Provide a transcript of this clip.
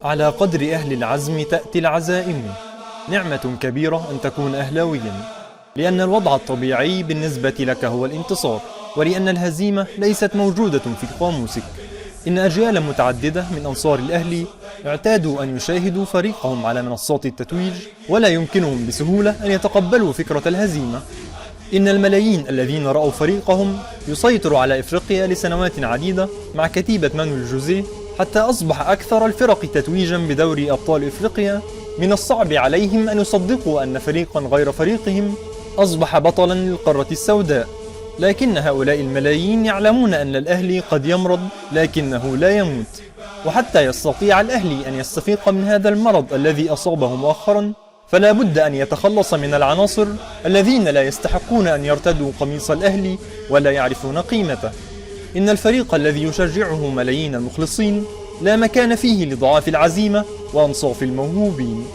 على قدر أهل العزم تأتي العزائم. نعمة كبيرة أن تكون أهلاويا، لأن الوضع الطبيعي بالنسبة لك هو الانتصار، ولأن الهزيمة ليست موجودة في قاموسك. إن أجيالا متعددة من أنصار الأهلي اعتادوا أن يشاهدوا فريقهم على منصات التتويج، ولا يمكنهم بسهولة أن يتقبلوا فكرة الهزيمة. إن الملايين الذين رأوا فريقهم يسيطر على إفريقيا لسنوات عديدة مع كتيبة مانويل جوزيه، حتى أصبح أكثر الفرق تتويجا بدوري أبطال إفريقيا، من الصعب عليهم أن يصدقوا أن فريقا غير فريقهم أصبح بطلا للقارة السوداء. لكن هؤلاء الملايين يعلمون أن الأهلي قد يمرض لكنه لا يموت، وحتى يستطيع الأهلي أن يستفيق من هذا المرض الذي أصابه مؤخرا، فلا بد أن يتخلص من العناصر الذين لا يستحقون أن يرتدوا قميص الأهلي ولا يعرفون قيمته. إن الفريق الذي يشجعه ملايين المخلصين لا مكان فيه لضعاف العزيمة وأنصاف الموهوبين.